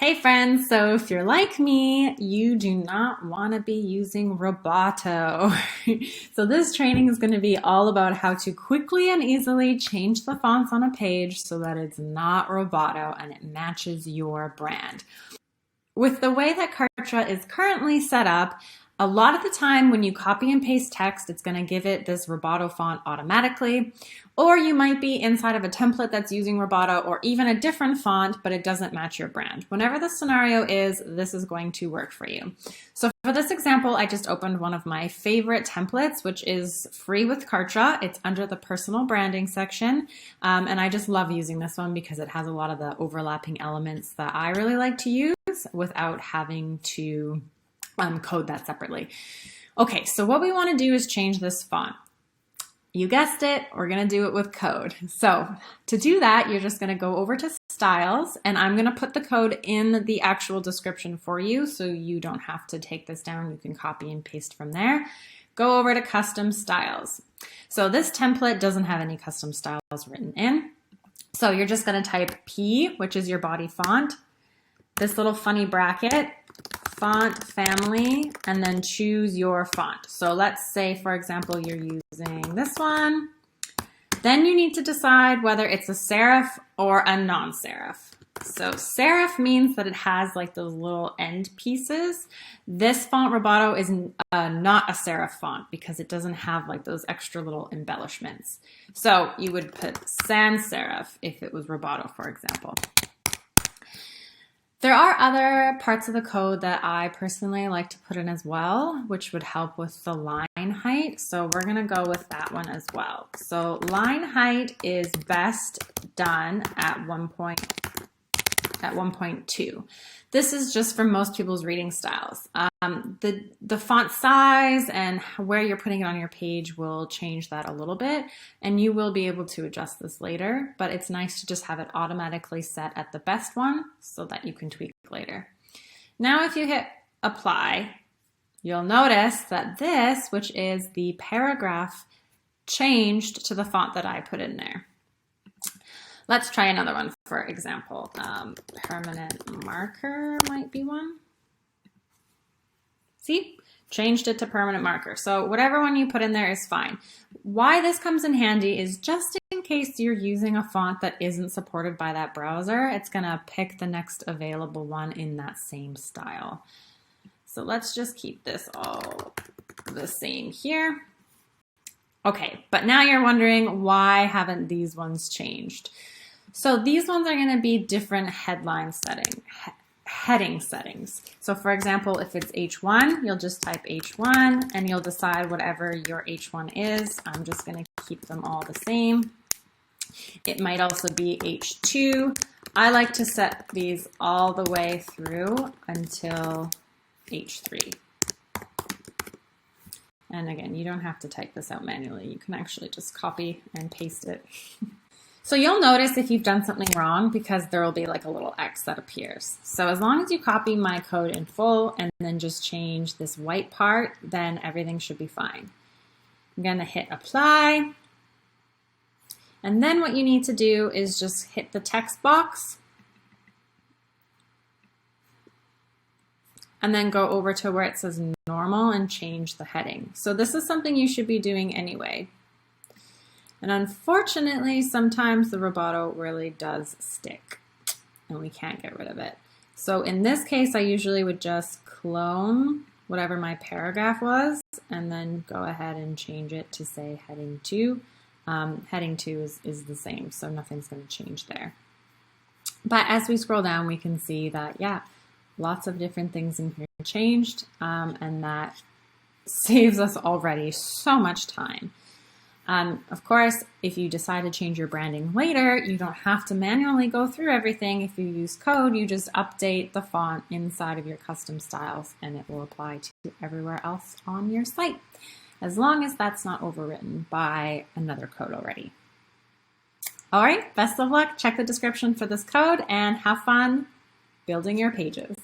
Hey friends, so if you're like me, you do not want to be using Roboto. So this training is going to be all about how to quickly and easily change the fonts on a page so that it's not Roboto and it matches your brand. With the way that Kartra is currently set up, a lot of the time when you copy and paste text, it's going to give it this Roboto font automatically. Or you might be inside of a template that's using Roboto or even a different font, but it doesn't match your brand. Whenever the scenario is, this is going to work for you. So for this example, I just opened one of my favorite templates, which is free with Kartra. It's under the personal branding section. And I just love using this one because it has a lot of the overlapping elements that I really like to use without having to code that separately. Okay, so what we want to do is change this font. You guessed it, we're going to do it with code. So to do that, you're just going to go over to styles, and I'm going to put the code in the actual description for you so you don't have to take this down. You can copy and paste from there. Go over to custom styles. So this template doesn't have any custom styles written in. So you're just going to type P, which is your body font, this little funny bracket, font family, and then choose your font. So let's say, for example, you're using this one. Then you need to decide whether it's a serif or a non-serif. So serif means that it has like those little end pieces. This font Roboto is not a serif font because it doesn't have like those extra little embellishments. So you would put sans serif if it was Roboto, for example. There are other parts of the code that I personally like to put in as well, which would help with the line height. So we're going to go with that one as well. So line height is best done at 1.2. This is just for most people's reading styles. The font size and where you're putting it on your page will change that a little bit, and you will be able to adjust this later, but it's nice to just have it automatically set at the best one so that you can tweak later. Now if you hit apply, you'll notice that this, which is the paragraph, changed to the font that I put in there. Let's try another one, for example. Permanent marker might be one. See? Changed it to permanent marker. So whatever one you put in there is fine. Why this comes in handy is just in case you're using a font that isn't supported by that browser, it's going to pick the next available one in that same style. So let's just keep this all the same here. Okay, but now you're wondering, why haven't these ones changed? So these ones are going to be different heading settings. So for example, if it's H1, you'll just type H1 and you'll decide whatever your H1 is. I'm just going to keep them all the same. It might also be H2. I like to set these all the way through until H3. And again, you don't have to type this out manually. You can actually just copy and paste it. So you'll notice if you've done something wrong because there will be like a little X that appears. So as long as you copy my code in full and then just change this white part, then everything should be fine. I'm going to hit apply. And then what you need to do is just hit the text box and then go over to where it says normal and change the heading. So this is something you should be doing anyway. And unfortunately, sometimes the Roboto really does stick and we can't get rid of it. So in this case, I usually would just clone whatever my paragraph was and then go ahead and change it to say heading 2. Heading 2 is the same, so nothing's going to change there. But as we scroll down, we can see that, yeah, lots of different things in here changed, and that saves us already so much time. Of course, if you decide to change your branding later, you don't have to manually go through everything. If you use code, you just update the font inside of your custom styles and it will apply to everywhere else on your site, as long as that's not overwritten by another code already. All right, best of luck. Check the description for this code and have fun building your pages.